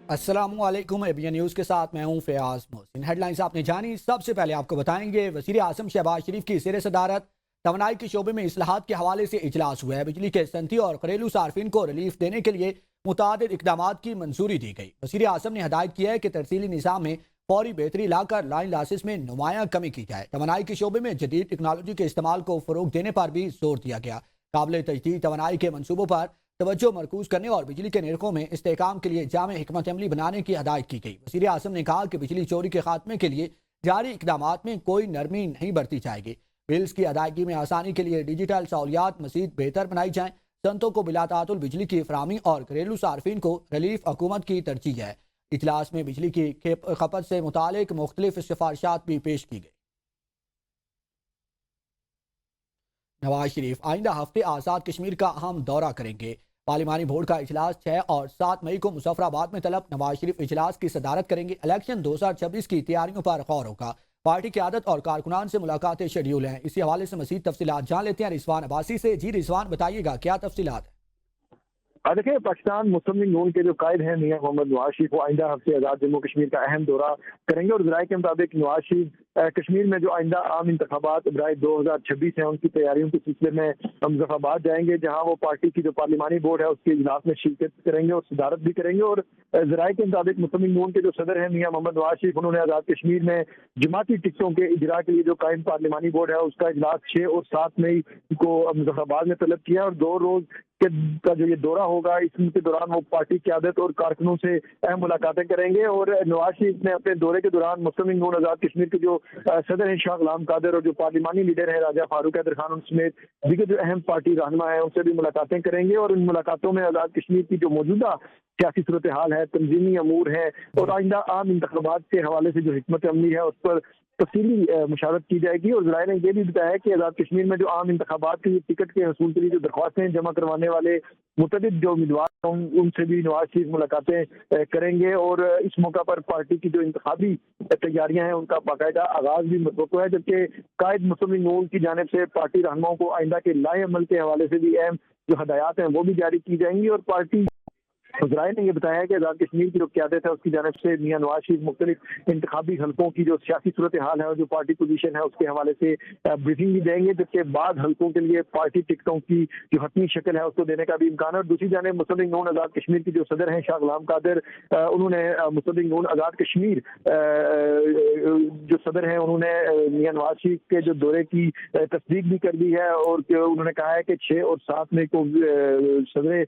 अस्सलाम वालेकुम। ABN news के साथ मैं हूं फयाज मोहसिन। हेडलाइंस आपने जानी, सबसे पहले आपको बताएंगे वज़ीर आज़म शहबाज शरीफ की ज़ेर सदारत तवानाई के शोबे में इस्लाहात के हवाले से इजलास हुआ है। बिजली के सनती और घरेलू सार्फिन को रिलीफ देने के लिए मुतादिद इकदाम की मंजूरी दी गई। वज़ीर आज़म ने हदायत किया है कि तरसीली निज़ाम में फौरी बेहतरी लाकर लाइन लासिस में नुमायां कमी की जाए। तवानाई के शोबे में जदीद टेक्नोलॉजी के इस्तेमाल को फ़रोग देने पर भी जोर दिया गया। काबिल तजदीद तवानाई के मनसूबों पर तवज्जो मरकूज करने और बिजली के निर्खों में इस्तेहकाम के लिए जामे हिकमत अमली बनाने की हदायत की गई। वज़ीर आज़म ने कहा कि बिजली चोरी के खात्मे के लिए जारी इकदाम में कोई नरमी नहीं बरती जाएगी। बिल्स की अदायगी में आसानी के लिए डिजिटल सहूलियात मज़ीद बेहतर बनाई जाएँ। सनतों को बिलातातुल बिजली की फराहमी और घरेलू सार्फिन को रिलीफ हुकूमत की तरजीह है। इजलास में बिजली की खपत से मुतालिक मुख्तलिफ सिफारिशात भी पेश की गई। नवाज शरीफ आइंदा हफ्ते आज़ाद कश्मीर का अहम दौरा करेंगे। पार्लिमानी बोर्ड का इजलास 6 और 7 मई को मुजफ्फराबाद में तलब। नवाज शरीफ इजलास की सदारत करेंगे। इलेक्शन 2026 की तैयारियों पर गौर होगा। पार्टी क़यादत और कारकुनान से मुलाकातें शेड्यूल हैं। इसी हवाले से मज़ीद तफसीलात जान लेते हैं रिजवान अब्बासी से। जी रिजवान, बताइएगा क्या तफसीलात है? देखिए, पाकिस्तान मुस्लिम लीग नून के जो कायद हैं मियां मोहम्मद नवाज शरीफ वो आइंदा हफ्ते आज़ाद जम्मू कश्मीर का अहम दौरा करेंगे और ज़राए के मुताबिक नवाज शरीफ कश्मीर में जो आइंदा आम इंतखाबात बराए 2026 हैं उनकी तैयारियों के सिलसिले में मुजफ्फराबाद जाएंगे, जहाँ वो पार्टी की जो पार्लिमानी बोर्ड है उसके इजलास में शिरकत करेंगे और सदारत भी करेंगे। और ज़राए के मुताबिक मुस्लिम लीग नून के जो सदर हैं मियां मोहम्मद नवाज शरीफ, उन्होंने आज़ाद कश्मीर में जमाती टिकटों के इजरा के लिए जो कायम पार्लिमानी बोर्ड है उसका इजलास 6 और 7 मई को मुजफ्फराबाद में तलब किया और 2 रोज का जो ये दौरा होगा इसके दौरान वो पार्टी क़यादत और कारकुनों से अहम मुलाकातें करेंगे। और नवाज शरीफ ने अपने दौरे के दौरान मुस्लिम लीग नून आज़ाद कश्मीर के जो सदर हैं शाह गुलाम कादिर और जो पार्लिमानी लीडर हैं राजा फारूक हैदर खान समेत दीगर जो अहम पार्टी रहनुमा है उनसे भी मुलाकातें करेंगे। और इन मुलाकातों में आज़ाद कश्मीर की जो मौजूदा सियासी सूरत हाल है, तंजीमी अमूर है और आइंदा आम इंतखाबात के हवाले से जो हिकमत अमली है उस पर तफसीली मुशावरत की जाएगी। और ज़राए ने यह भी बताया कि आज़ाद कश्मीर में जो आम इंतखाबात की टिकट के हसूल के लिए जो दरख्वास्तें जमा करवाने वाले मुतअद्दिद जो उम्मीदवार उनसे भी नवाज शरीफ मुलाकातें करेंगे। और इस मौका पर पार्टी की जो इंतखाबी तैयारियां हैं उनका बाकायदा आगाज भी मुतवक्को है, जबकि कायद मुस्लिम लीग नून की जानिब से पार्टी रहनुमाओं को आइंदा के लाए अमल के हवाले से भी अहम जो हदायत हैं वो भी जारी की जाएंगी। और पार्टी ज़राए ने यह बताया कि आज़ाद कश्मीर की जो क़यादत है उसकी जानिब से मियां नवाज शरीफ मुख्तलिफ इंतखाबी हल्कों की जो सियासी सूरत हाल है और जो पार्टी पोजीशन है उसके हवाले से ब्रीफिंग भी देंगे, जबकि बाद हल्कों के लिए पार्टी टिकटों की जो हतमी शक्ल है उसको देने का भी इम्कान है। और दूसरी जानिब मुस्लिम लीग नून आज़ाद कश्मीर की जो सदर हैं शाह गुलाम कादिर, उन्होंने मुस्लिम लीग नून आज़ाद कश्मीर जो सदर हैं उन्होंने मियां नवाज शरीफ के जो दौरे की तस्दीक भी कर दी है और उन्होंने कहा है कि 6 और 7 मई को सदर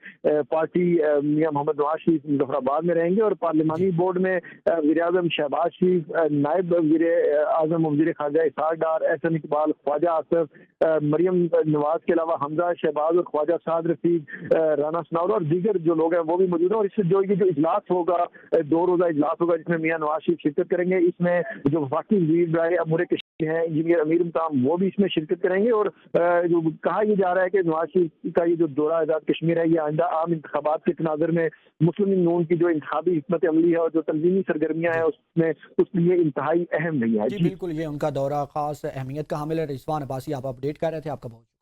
पार्टी मियां मोहम्मद नवाज शरीफ मुजफ्फराबाद में रहेंगे। और पार्लिमानी बोर्ड में वज़ीर आज़म शहबाज शरीफ, नायब वज़ीर आज़म वज़ीर ख़ारजा इसहाक़ डार, एहसन इकबाल, ख्वाजा आसिफ, मरियम नवाज के अलावा हमजा शहबाज और ख्वाजा साद रफीक, राना सनाउर और दीगर जो लोग हैं वो भी मौजूद हैं। और इससे जो ये जो इजलास होगा 2 रोज़ा इजलास होगा जिसमें मियां नवाज शरीफ शिरकत करेंगे। इसमें जो वफाकी वज़ीर बराए अमूर हैं इंजीनियर अमीर मुताम वो भी इसमें शिरकत करेंगे। और जो कहा यह जा रहा है कि नवाज शरीफ का ये जो दौरा आज़ाद कश्मीर है ये आइंदा आम इंतखाबात के तनाज़ुर में मुस्लिम लीग नून की जो इंतखाबी हिकमत अमली है और जो तंजीमी सरगर्मियाँ हैं उसमें उसके लिए इंतहाई अहम रही है। जी बिल्कुल, ये उनका दौरा खास अहमियत का हामिल है। रिजवान अब्बासी आप अपडेट कर रहे थे, आपका बहुत शुक्रिया।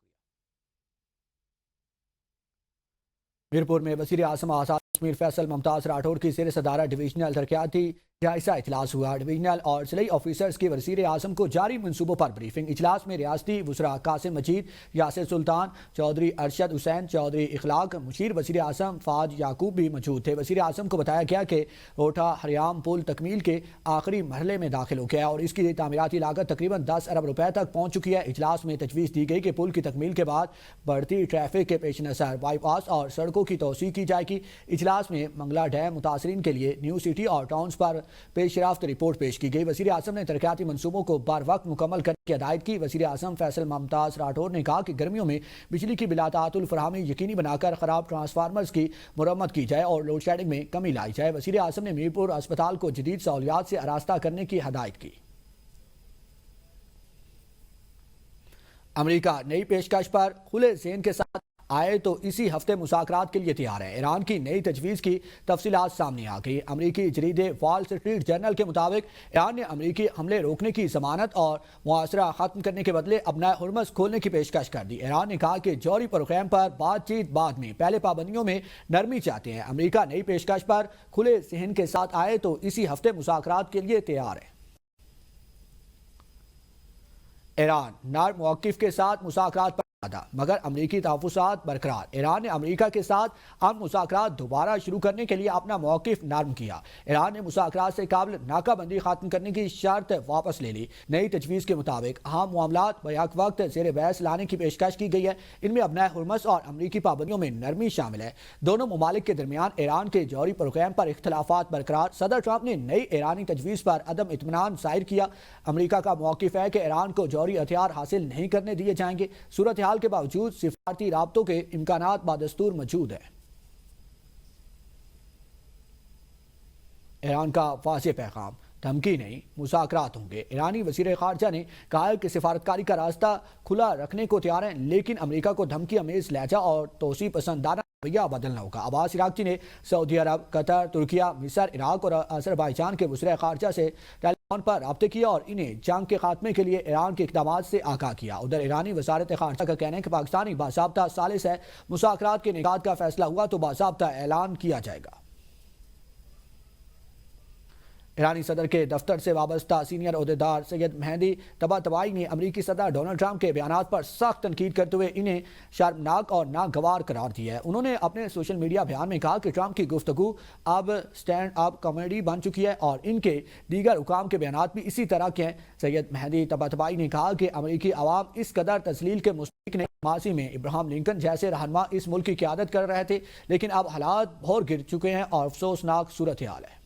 मीरपुर में वज़ीर आज़म आज़ाद कश्मीर फैसल मुमताज़ राठौर की ज़ेर सदारत डिवीजनल तरक्याती जायजा इजलास हुआ। डिवीजनल और ज़िले ऑफिसर्स की वज़ीर आज़म को जारी मनसूबों पर ब्रीफिंग। इजलास में रियासती वज़रा कासिम मजीद, यासिर सुल्तान, चौधरी अरशद हुसैन, चौधरी इखलाक, मुशीर वज़ीर आज़म फ़ाज याकूब भी मौजूद थे। वज़ीर आज़म को बताया गया कि रोटा हरियाम पुल तकमील के आखिरी मरहले में दाखिल हो गया और इसकी तामीराती लागत तकरीबन 10 अरब रुपए तक पहुँच चुकी है। इजलास में तजवीज़ दी गई कि पुल की तकमील के बाद बढ़ती ट्रैफिक के पेश नज़र बाईपास और सड़कों की तोसी की जाएगी। इजलास में मंगला डैम मुतासरीन के लिए न्यू सिटी और टाउन्स पर पेशरफ्त रिपोर्ट पेश की गई। वज़ीर आज़म ने तरक्याती मनसूबों को बर वक्त मुकम्मल करने की हिदायत की। वज़ीर आज़म फैसल मुमताज़ राठौर ने कहा कि गर्मियों में बिजली की बिलातातुल फराहमी यकीनी बनाकर ख़राब ट्रांसफार्मर्स की मुरम्मत की जाए और लोड शेडिंग में कमी लाई जाए। वज़ीर आज़म ने मीरपुर अस्पताल को जदीद सहूलियात से आरास्ता करने की हिदायत की। अमेरिका नई पेशकश पर खुले ज़हन के साथ آئے تو اسی ہفتے مذاکرات کے لیے تیار ہے۔ ایران کی نئی تجویز کی تفصیلات سامنے آ گئی۔ امریکی جریدے وال اسٹریٹ جرنل کے مطابق ایران نے امریکی حملے روکنے کی ضمانت اور محاصرہ ختم کرنے کے بدلے ابنائے ہرمز کھولنے کی پیشکش کر دی۔ ایران نے کہا کہ جوہری پروگرام پر بات چیت بعد میں، پہلے پابندیوں میں نرمی چاہتے ہیں۔ امریکہ نئی پیشکش پر کھلے ذہن کے ساتھ آئے تو اسی ہفتے مذاکرات کے لیے تیار ہے۔ ایران نرم موقف کے ساتھ مذاکرات پر مگر امریکی تحفظات برقرار۔ ایران نے امریکہ کے ساتھ امن مذاکرات دوبارہ شروع کرنے کے لیے اپنا موقف نرم کیا۔ ایران نے مذاکرات سے قابل ناکہ بندی ختم کرنے کی شرط واپس لے لی۔ نئی تجویز کے مطابق اہم معاملات بیک وقت زیر بحث لانے کی پیشکش کی گئی ہے۔ ان میں ابنائے ہرمز اور امریکی پابندیوں میں نرمی شامل ہے۔ دونوں ممالک کے درمیان ایران کے جوہری پروگرام پر اختلافات برقرار۔ صدر ٹرمپ نے نئی ایرانی تجویز پر عدم اطمینان ظاہر کیا۔ امریکہ کا موقف ہے کہ ایران کو جوہری ہتھیار حاصل نہیں کرنے دیے جائیں گے۔ صورتحال کے باوجود سفارتی رابطوں کے امکانات بدستور موجود ہیں۔ ایران کا واضح پیغام، دھمکی نہیں، مذاکرات ہوں گے۔ ایرانی وزیر خارجہ نے کہا کہ سفارتکاری کا راستہ کھلا رکھنے کو تیار ہیں، لیکن امریکہ کو دھمکی آمیز لہجہ اور توسیع پسندانہ رویہ بدلنا ہوگا۔ عباس عراقچی نے سعودی عرب، قطر، ترکیہ، مصر، عراق اور آذربائیجان کے وزراء خارجہ سے ٹیلی فون پر رابطے کیا اور انہیں جنگ کے خاتمے کے لیے ایران کے اقدامات سے آگاہ کیا۔ ادھر ایرانی وزارت خارجہ کا کہنا ہے کہ پاکستانی باضابطہ ثالث ہے، مذاکرات کے انعقاد کا فیصلہ ہوا تو باضابطہ اعلان کیا جائے گا۔ ایرانی صدر کے دفتر سے وابستہ سینئر عہدیدار سید مہدی طباطبائی نے امریکی صدر ڈونلڈ ٹرمپ کے بیانات پر سخت تنقید کرتے ہوئے انہیں شرمناک اور ناگوار قرار دیا ہے۔ انہوں نے اپنے سوشل میڈیا بیان میں کہا کہ ٹرمپ کی گفتگو اب سٹینڈ اپ کامیڈی بن چکی ہے اور ان کے دیگر حکام کے بیانات بھی اسی طرح کے ہیں۔ سید مہدی طباطبائی نے کہا کہ امریکی عوام اس قدر تذلیل کے مستحق نہیں۔ ماضی میں ابراہم لنکن جیسے رہنما اس ملک کی قیادت کر رہے تھے، لیکن اب حالات بہت گر چکے ہیں اور افسوسناک صورتحال ہے۔